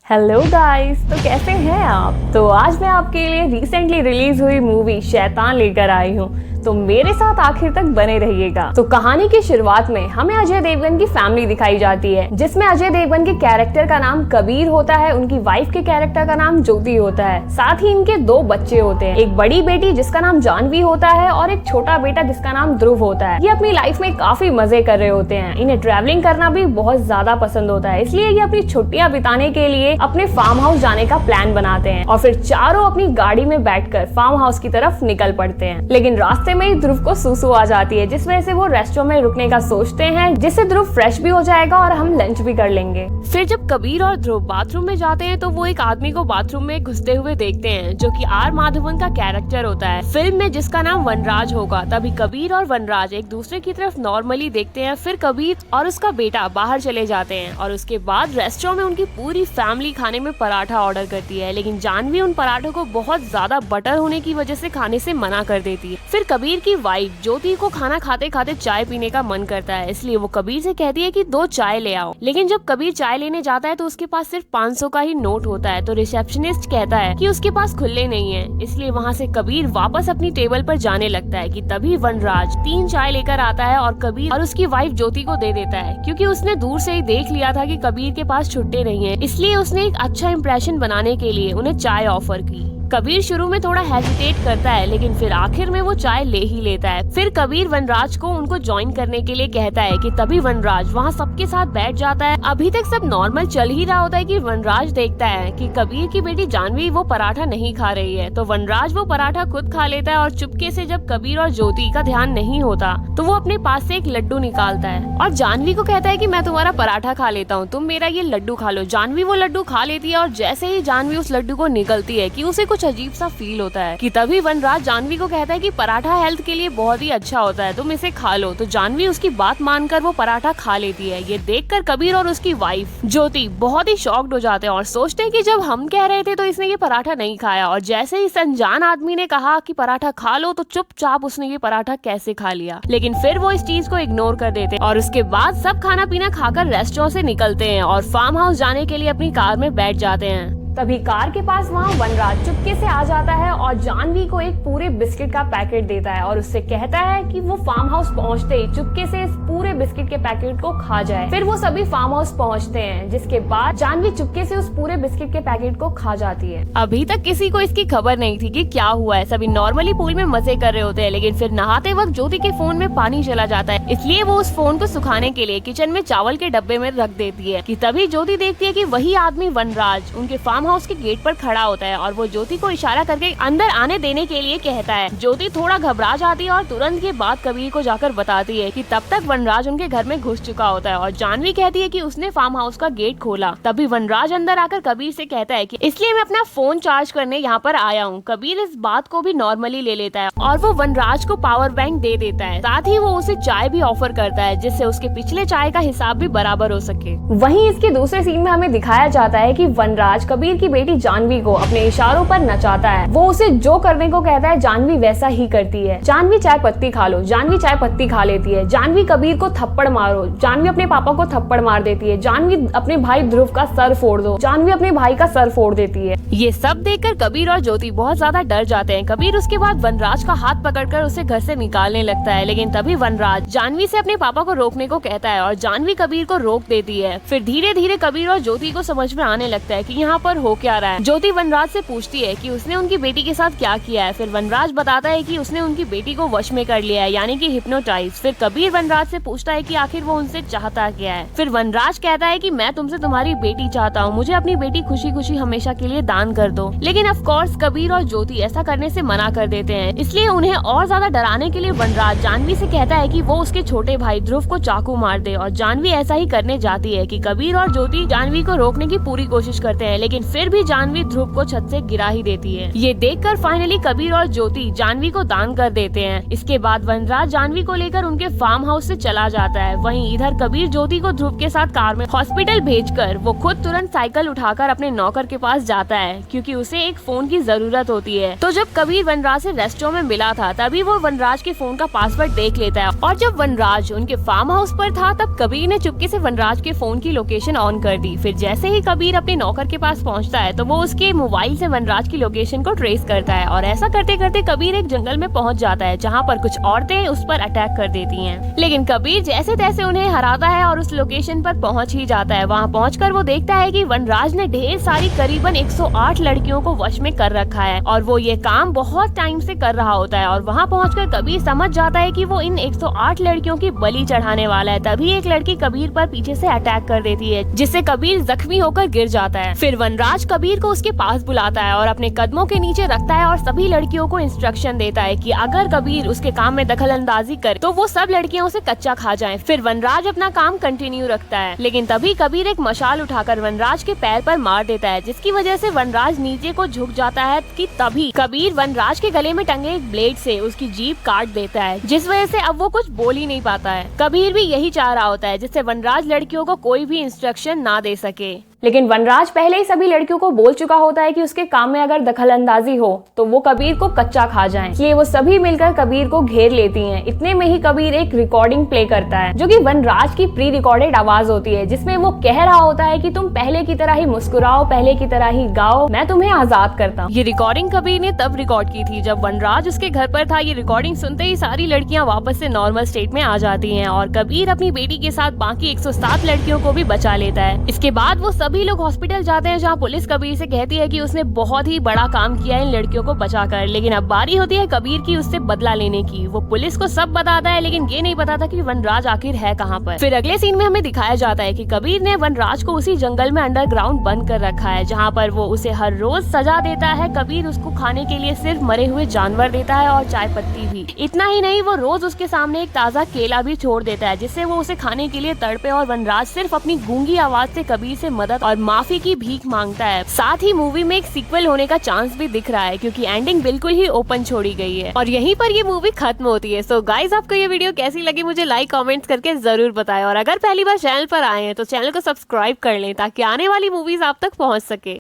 Hello guys, तो कैसे हैं आप। तो आज मैं आपके लिए रिसेंटली रिलीज हुई मूवी शैतान लेकर आई हूँ। तो मेरे साथ आखिर तक बने रहिएगा। तो कहानी की शुरुआत में हमें अजय देवगन की फैमिली दिखाई जाती है, जिसमें अजय देवगन के कैरेक्टर का नाम कबीर होता है, उनकी वाइफ के कैरेक्टर का नाम ज्योति होता है। साथ ही इनके दो बच्चे होते हैं, एक बड़ी बेटी जिसका नाम जानवी होता है और एक छोटा बेटा जिसका नाम ध्रुव होता है। ये अपनी लाइफ में काफी मजे कर रहे होते हैं। इन्हें ट्रैवलिंग करना भी बहुत ज्यादा पसंद होता है, इसलिए ये अपनी छुट्टियां बिताने के लिए अपने फार्म हाउस जाने का प्लान बनाते हैं और फिर चारों अपनी गाड़ी में बैठकर फार्म हाउस की तरफ निकल पड़ते हैं। लेकिन रास्ते में ही ध्रुव को सुसु आ जाती है, जिस वजह से वो रेस्टोरेंट में रुकने का सोचते हैं, जिससे ध्रुव फ्रेश भी हो जाएगा और हम लंच भी कर लेंगे। फिर जब कबीर और ध्रुव बाथरूम में जाते हैं तो वो एक आदमी को बाथरूम में घुसते हुए देखते हैं, जो कि आर माधवन का कैरेक्टर होता है फिल्म में, जिसका नाम वनराज होगा। तभी कबीर और वनराज एक दूसरे की तरफ नॉर्मली देखते हैं। फिर कबीर और उसका बेटा बाहर चले जाते हैं और उसके बाद रेस्टोरेंट में उनकी पूरी फैमिली खाने में पराठा ऑर्डर करती है, लेकिन जानवी उन पराठों को बहुत ज्यादा बटर होने की वजह से खाने से मना कर देती है। फिर कबीर की वाइफ ज्योति को खाना खाते खाते चाय पीने का मन करता है, इसलिए वो कबीर से कहती है कि 2 चाय ले आओ। लेकिन जब कबीर चाय लेने जाता है तो उसके पास सिर्फ 500 का ही नोट होता है। तो रिसेप्शनिस्ट कहता है कि उसके पास खुले नहीं है, इसलिए वहाँ से कबीर वापस अपनी टेबल पर जाने लगता है कि तभी वनराज 3 चाय लेकर आता है और कबीर और उसकी वाइफ ज्योति को दे देता है, क्योंकि उसने दूर से ही देख लिया था कि कबीर के पास छुट्टे नहीं है, इसलिए उसने एक अच्छा इंप्रेशन बनाने के लिए उन्हें चाय ऑफर की। कबीर शुरू में थोड़ा हेजिटेट करता है, लेकिन फिर आखिर में वो चाय ले ही लेता है। फिर कबीर वनराज को उनको ज्वाइन करने के लिए कहता है कि तभी वनराज वहाँ सबके साथ बैठ जाता है। अभी तक सब नॉर्मल चल ही रहा होता है कि वनराज देखता है कि कबीर की बेटी जानवी वो पराठा नहीं खा रही है, तो वनराज वो पराठा खुद खा लेता है और चुपके से जब कबीर और ज्योति का ध्यान नहीं होता तो वो अपने पास से एक लड्डू निकालता है और जानवी को कहता है कि मैं तुम्हारा पराठा खा लेता हूँ, तुम मेरा ये लड्डू खा लो। जानवी वो लड्डू खा लेती है और जैसे ही जानवी उस लड्डू को निगलती है कि उसे कुछ अजीब सा फील होता है कि तभी वनराज जानवी को कहता है कि पराठा हेल्थ के लिए बहुत ही अच्छा होता है, तुम इसे खा लो। तो जानवी उसकी बात मानकर वो पराठा खा लेती है। ये देखकर कबीर और उसकी वाइफ ज्योति बहुत ही शॉक्ड हो जाते हैं और सोचते हैं कि जब हम कह रहे थे तो इसने ये पराठा नहीं खाया, और जैसे ही इस अनजान आदमी ने कहा कि पराठा खा लो तो चुपचाप उसने ये पराठा कैसे खा लिया। लेकिन फिर वो इस चीज को इग्नोर कर देते हैं और उसके बाद सब खाना पीना खाकर रेस्टोरेंट से निकलते हैं और फार्म हाउस जाने के लिए अपनी कार में बैठ जाते हैं। तभी कार के पास वहाँ वनराज चुपके से आ जाता है और जानवी को एक पूरे बिस्किट का पैकेट देता है और उससे कहता है कि वो फार्म हाउस पहुँचते ही चुपके से इस पूरे बिस्किट के पैकेट को खा जाए। फिर वो सभी फार्म हाउस पहुँचते हैं, जिसके बाद जानवी चुपके से उस पूरे बिस्किट के पैकेट को खा जाती है। अभी तक किसी को इसकी खबर नहीं थी कि क्या हुआ है। सभी नॉर्मली पूल में मजे कर रहे होते हैं, लेकिन फिर नहाते वक्त ज्योति के फोन में पानी चला जाता है, इसलिए वो उस फोन को सुखाने के लिए किचन में चावल के डब्बे में रख देती है कि तभी ज्योति देखती है कि वही आदमी वनराज उनके फार्म हाउस के गेट पर खड़ा होता है और वो ज्योति को इशारा करके अंदर आने देने के लिए कहता है। ज्योति थोड़ा घबरा जाती है और तुरंत के बाद कबीर को जाकर बताती है कि तब तक वनराज उनके घर में घुस चुका होता है और जानवी कहती है कि उसने फार्म हाउस का गेट खोला। तभी वनराज अंदर आकर कबीर से कहता है कि इसलिए मैं अपना फोन चार्ज करने यहाँ पर आया हूँ। कबीर इस बात को भी नॉर्मली ले लेता है और वो वनराज को पावर बैंक दे देता है। साथ ही वो उसे चाय भी ऑफर करता है, जिससे उसके पिछले चाय का हिसाब भी बराबर हो सके। वहीं इसके दूसरे सीन में हमें दिखाया जाता है कि वनराज कबीर की बेटी जानवी को अपने इशारों पर नचाता है। वो उसे जो करने को कहता है जानवी वैसा ही करती है। जानवी चाय पत्ती खा लो, जानवी चाय पत्ती खा लेती है। जानवी कबीर को थप्पड़ मारो, जानवी अपने पापा को थप्पड़ मार देती है। जानवी अपने भाई ध्रुव का सर फोड़ दो, जानवी अपने भाई का सर फोड़ देती है। ये सब देखकर कबीर और ज्योति बहुत ज्यादा डर जाते हैं। कबीर उसके बाद वनराज का हाथ पकड़कर उसे घर से निकालने लगता है, लेकिन तभी वनराज जानवी से अपने पापा को रोकने को कहता है और जानवी कबीर को रोक देती है। फिर धीरे धीरे कबीर और ज्योति को समझ में आने लगता है कि यहाँ पर हो क्या रहा है। ज्योति वनराज से पूछती है कि उसने उनकी बेटी के साथ क्या किया है। फिर वनराज बताता है कि उसने उनकी बेटी को वश में कर लिया है, यानी कि हिप्नोटाइज। फिर कबीर वनराज से पूछता है कि आखिर वो उनसे चाहता क्या है। फिर वनराज कहता है कि मैं तुमसे तुम्हारी बेटी चाहता हूँ, मुझे अपनी बेटी खुशी खुशी हमेशा के लिए दान कर दो। लेकिन ऑफ कोर्स कबीर और ज्योति ऐसा करने से मना कर देते हैं, इसलिए उन्हें और ज्यादा डराने के लिए वनराज जानवी से कहता है कि वो उसके छोटे भाई ध्रुव को चाकू मार दे, और जानवी ऐसा ही करने जाती है कि कबीर और ज्योति जानवी को रोकने की पूरी कोशिश करते हैं, लेकिन फिर भी जानवी ध्रुव को छत से गिरा ही देती है। ये देखकर फाइनली कबीर और ज्योति जानवी को दान कर देते हैं। इसके बाद वनराज जानवी को लेकर उनके फार्म हाउस से चला जाता है। वहीं इधर कबीर ज्योति को ध्रुव के साथ कार में हॉस्पिटल भेजकर वो खुद तुरंत साइकिल उठाकर अपने नौकर के पास जाता है, क्योंकि उसे एक फोन की जरूरत होती है। तो जब कबीर वनराज से रेस्टोरेंट में मिला था तभी वो वनराज के फोन का पासवर्ड देख लेता है, और जब वनराज उनके फार्म हाउस पर था तब कबीर ने चुपके से वनराज के फोन की लोकेशन ऑन कर दी। फिर जैसे ही कबीर अपने नौकर के पास पहुंचता है तो वो उसके मोबाइल से वनराज की लोकेशन को ट्रेस करता है, और ऐसा करते करते कबीर एक जंगल में पहुंच जाता है जहाँ पर कुछ औरतें उस पर अटैक कर देती हैं। लेकिन कबीर जैसे तैसे उन्हें हराता है और उस लोकेशन पर पहुंच ही जाता है। वहाँ पहुंचकर वो देखता है कि वनराज ने ढेर सारी करीबन 108 लड़कियों को वश में कर रखा है, और वो ये काम बहुत टाइम से कर रहा होता है। और वहाँ पहुंचकर कबीर समझ जाता है कि वो इन 108 लड़कियों की बलि चढ़ाने वाला है। तभी एक लड़की कबीर पर पीछे से अटैक कर देती है, जिससे कबीर जख्मी होकर गिर जाता है। फिर वनराज कबीर को उसके पास बुलाता है और अपने कदमों के नीचे रखता है और सभी लड़कियों को इंस्ट्रक्शन देता है कि अगर कबीर उसके काम में दखल अंदाजी करे तो वो सब लड़कियां उसे कच्चा खा जाएं। फिर वनराज अपना काम कंटिन्यू रखता है, लेकिन तभी कबीर एक मशाल उठाकर वनराज के पैर पर मार देता है, जिसकी वजह से वनराज नीचे को झुक जाता है कि तभी कबीर वनराज के गले में टंगे एक ब्लेड से उसकी जीभ काट देता है, जिस वजह से अब वो कुछ बोल ही नहीं पाता है। कबीर भी यही चाह रहा होता है जिससे वनराज लड़कियों को कोई भी इंस्ट्रक्शन ना दे सके, लेकिन वनराज पहले ही सभी लड़कियों को बोल चुका होता है कि उसके काम में अगर दखल अंदाजी हो तो वो कबीर को कच्चा खा जाएं। इसलिए वो सभी मिलकर कबीर को घेर लेती हैं। इतने में ही कबीर एक रिकॉर्डिंग प्ले करता है जो कि वनराज की प्री रिकॉर्डेड आवाज होती है, जिसमें वो कह रहा होता है कि तुम पहले की तरह ही मुस्कुराओ, पहले की तरह ही गाओ, मैं तुम्हें आजाद करता हूँ। ये रिकॉर्डिंग कबीर ने तब रिकॉर्ड की थी जब वनराज उसके घर पर था। ये रिकॉर्डिंग सुनते ही सारी लड़कियां वापस से नॉर्मल स्टेट में आ जाती हैं और कबीर अपनी बेटी के साथ बाकी 107 लड़कियों को भी बचा लेता है। इसके बाद वो सभी लोग हॉस्पिटल जाते हैं जहाँ पुलिस कबीर से कहती है कि उसने बहुत ही बड़ा काम किया है इन लड़कियों को बचाकर, लेकिन अब बारी होती है कबीर की उससे बदला लेने की। वो पुलिस को सब बताता है, लेकिन ये नहीं बताता कि वनराज आखिर है कहाँ पर। फिर अगले सीन में हमें दिखाया जाता है कि कबीर ने वनराज को उसी जंगल में अंडरग्राउंड बंद कर रखा है, जहाँ पर वो उसे हर रोज सजा देता है। कबीर उसको खाने के लिए सिर्फ मरे हुए जानवर देता है और चाय पत्ती भी। इतना ही नहीं, वो रोज उसके सामने एक ताजा केला भी छोड़ देता है, जिससे वो उसे खाने के लिए तड़पे। और वनराज सिर्फ अपनी गूंगी आवाज से कबीर से मदद और माफी की भीख मांगता है। साथ ही मूवी में एक सीक्वल होने का चांस भी दिख रहा है, क्योंकि एंडिंग बिल्कुल ही ओपन छोड़ी गई है और यहीं पर ये मूवी खत्म होती है। सो गाइज, आपको ये वीडियो कैसी लगी मुझे लाइक कमेंट्स करके जरूर बताएं, और अगर पहली बार चैनल पर आए हैं तो चैनल को सब्सक्राइब कर लें ताकि आने वाली मूवीज आप तक पहुंच सके।